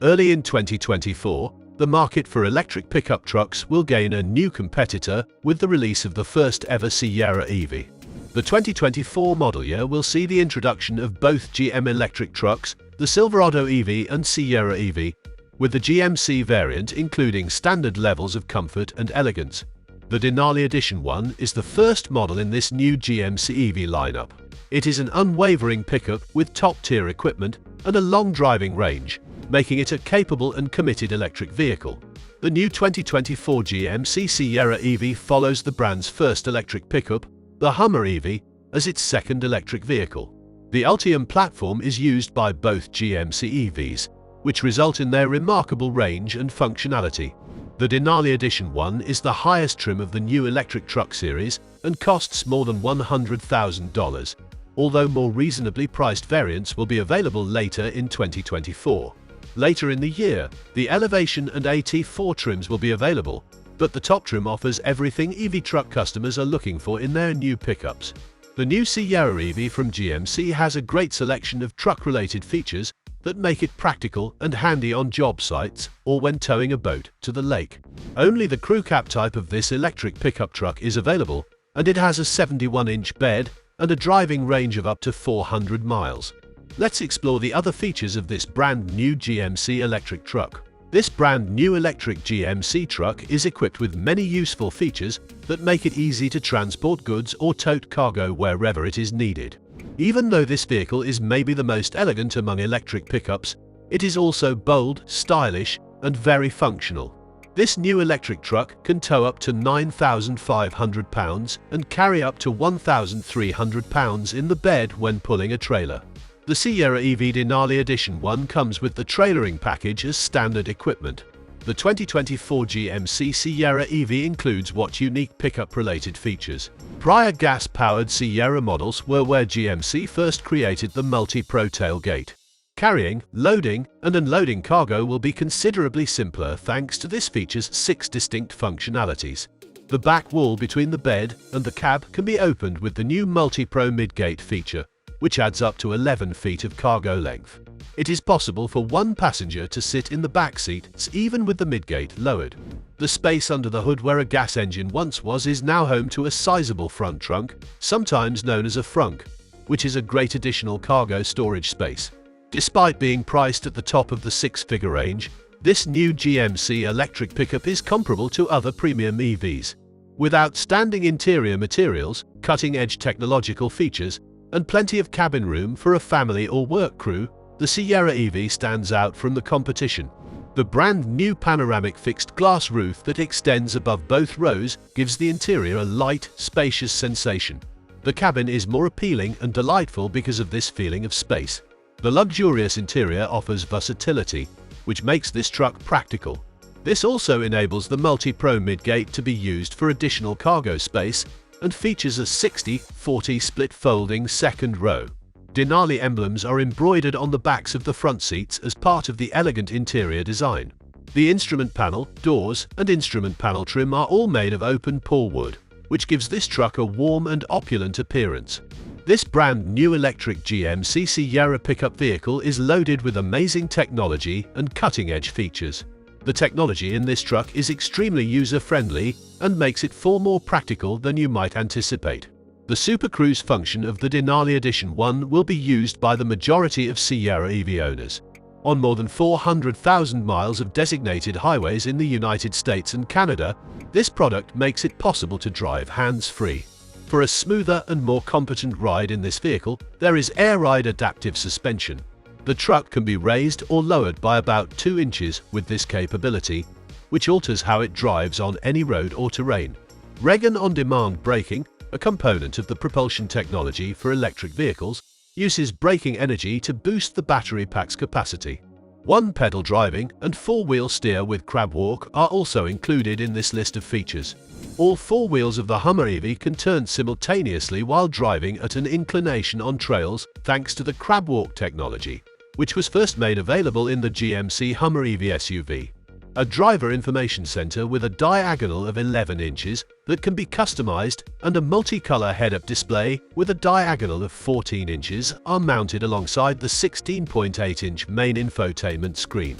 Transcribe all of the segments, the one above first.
Early in 2024, the market for electric pickup trucks will gain a new competitor with the release of the first ever Sierra EV. The 2024 model year will see the introduction of both GM electric trucks, the Silverado EV and Sierra EV, with the GMC variant including standard levels of comfort and elegance. The Denali Edition 1 is the first model in this new GMC EV lineup. It is an unwavering pickup with top-tier equipment and a long driving range, making it a capable and committed electric vehicle. The new 2024 GMC Sierra EV follows the brand's first electric pickup, the Hummer EV, as its second electric vehicle. The Ultium platform is used by both GMC EVs, which result in their remarkable range and functionality. The Denali Edition 1 is the highest trim of the new electric truck series and costs more than $100,000, although more reasonably priced variants will be available later in 2024. Later in the year, the Elevation and AT4 trims will be available, but the top trim offers everything EV truck customers are looking for in their new pickups. The new Sierra EV from GMC has a great selection of truck-related features that make it practical and handy on job sites or when towing a boat to the lake. Only the crew cab type of this electric pickup truck is available, and it has a 71-inch bed and a driving range of up to 400 miles. Let's explore the other features of this brand new GMC electric truck. This brand new electric GMC truck is equipped with many useful features that make it easy to transport goods or tote cargo wherever it is needed. Even though this vehicle is maybe the most elegant among electric pickups, it is also bold, stylish, and very functional. This new electric truck can tow up to 9,500 pounds and carry up to 1,300 pounds in the bed when pulling a trailer. The Sierra EV Denali Edition 1 comes with the trailering package as standard equipment. The 2024 GMC Sierra EV includes what unique pickup-related features. Prior gas-powered Sierra models were where GMC first created the multi-pro tailgate. Carrying, loading, and unloading cargo will be considerably simpler thanks to this feature's 6 distinct functionalities. The back wall between the bed and the cab can be opened with the new multi-pro midgate feature, which adds up to 11 feet of cargo length. It is possible for one passenger to sit in the back seat, even with the midgate lowered. The space under the hood where a gas engine once was is now home to a sizable front trunk, sometimes known as a frunk, which is a great additional cargo storage space. Despite being priced at the top of the 6-figure range, this new GMC electric pickup is comparable to other premium EVs. With outstanding interior materials, cutting-edge technological features, and plenty of cabin room for a family or work crew, the Sierra EV stands out from the competition. The brand new panoramic fixed glass roof that extends above both rows gives the interior a light, spacious sensation. The cabin is more appealing and delightful because of this feeling of space. The luxurious interior offers versatility, which makes this truck practical. This also enables the multi-pro midgate to be used for additional cargo space and features a 60-40 split folding second row. Denali emblems are embroidered on the backs of the front seats as part of the elegant interior design. The instrument panel, doors, and instrument panel trim are all made of open-pore wood, which gives this truck a warm and opulent appearance. This brand new electric GMC Sierra pickup vehicle is loaded with amazing technology and cutting-edge features. The technology in this truck is extremely user-friendly and makes it far more practical than you might anticipate. The Super Cruise function of the Denali Edition 1 will be used by the majority of Sierra EV owners. On more than 400,000 miles of designated highways in the United States and Canada, this product makes it possible to drive hands-free. For a smoother and more competent ride in this vehicle, there is Air Ride adaptive suspension. The truck can be raised or lowered by about 2 inches with this capability, which alters how it drives on any road or terrain. Regen on-demand braking, a component of the propulsion technology for electric vehicles, uses braking energy to boost the battery pack's capacity. One-pedal driving and 4-wheel steer with crab walk are also included in this list of features. All 4 wheels of the Hummer EV can turn simultaneously while driving at an inclination on trails thanks to the crab walk technology, which was first made available in the GMC Hummer EV SUV. A driver information center with a diagonal of 11 inches that can be customized and a multicolor head-up display with a diagonal of 14 inches are mounted alongside the 16.8-inch main infotainment screen.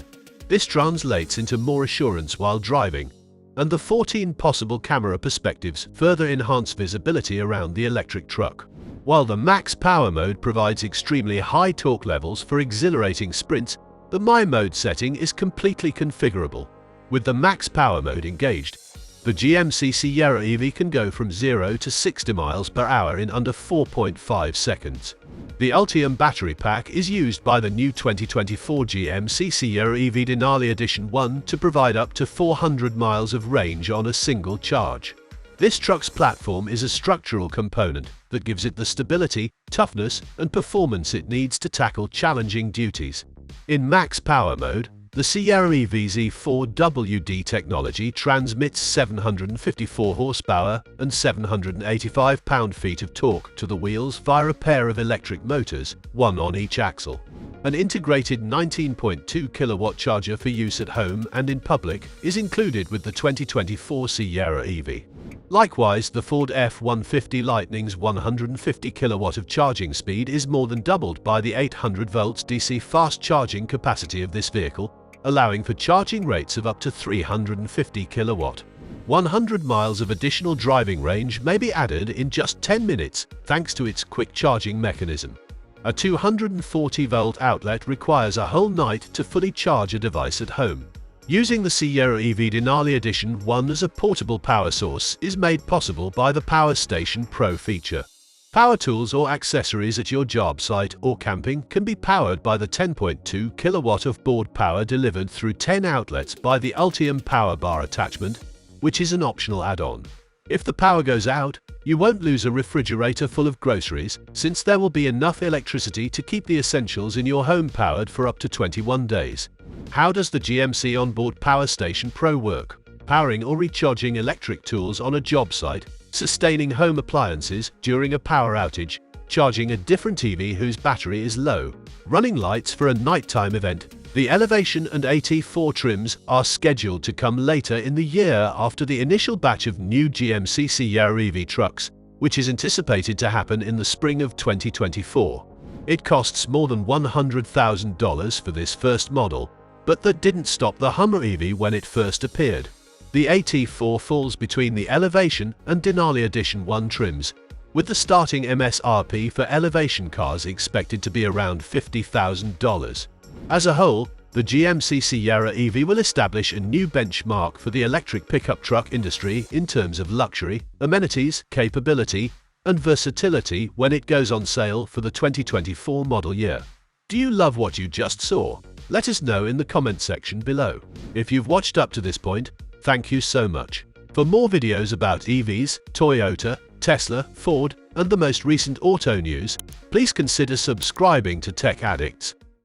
This translates into more assurance while driving, and the 14 possible camera perspectives further enhance visibility around the electric truck. While the Max Power mode provides extremely high torque levels for exhilarating sprints, the My mode setting is completely configurable. With the Max Power mode engaged, the GMC Sierra EV can go from 0 to 60 miles per hour in under 4.5 seconds. The Ultium battery pack is used by the new 2024 GMC Sierra EV Denali Edition 1 to provide up to 400 miles of range on a single charge. This truck's platform is a structural component that gives it the stability, toughness, and performance it needs to tackle challenging duties. In Max Power mode, the Sierra EV's E4WD technology transmits 754 horsepower and 785 pound-feet of torque to the wheels via a pair of electric motors, one on each axle. An integrated 19.2 kilowatt charger for use at home and in public is included with the 2024 Sierra EV. Likewise, the Ford F-150 Lightning's 150 kilowatt of charging speed is more than doubled by the 800 volts DC fast charging capacity of this vehicle, allowing for charging rates of up to 350 kilowatt. 100 miles of additional driving range may be added in just 10 minutes thanks to its quick charging mechanism. A 240-volt outlet requires a whole night to fully charge a device at home. Using the Sierra EV Denali Edition 1 as a portable power source is made possible by the Power Station Pro feature. Power tools or accessories at your job site or camping can be powered by the 10.2 kilowatt of board power delivered through 10 outlets by the Ultium power bar attachment, which is an optional add-on. If the power goes out, you won't lose a refrigerator full of groceries, since there will be enough electricity to keep the essentials in your home powered for up to 21 days. How does the GMC onboard Power Station Pro work? Powering or recharging electric tools on a job site, sustaining home appliances during a power outage, charging a different EV whose battery is low, running lights for a nighttime event. The Elevation and AT4 trims are scheduled to come later in the year after the initial batch of new GMC Sierra EV trucks, which is anticipated to happen in the spring of 2024. It costs more than $100,000 for this first model, but that didn't stop the Hummer EV when it first appeared. The AT4 falls between the Elevation and Denali Edition 1 trims, with the starting MSRP for Elevation cars expected to be around $50,000. As a whole, the GMC Sierra EV will establish a new benchmark for the electric pickup truck industry in terms of luxury, amenities, capability, and versatility when it goes on sale for the 2024 model year. Do you love what you just saw? Let us know in the comment section below. If you've watched up to this point, thank you so much. For more videos about EVs, Toyota, Tesla, Ford, and the most recent auto news, please consider subscribing to Tech Addicts.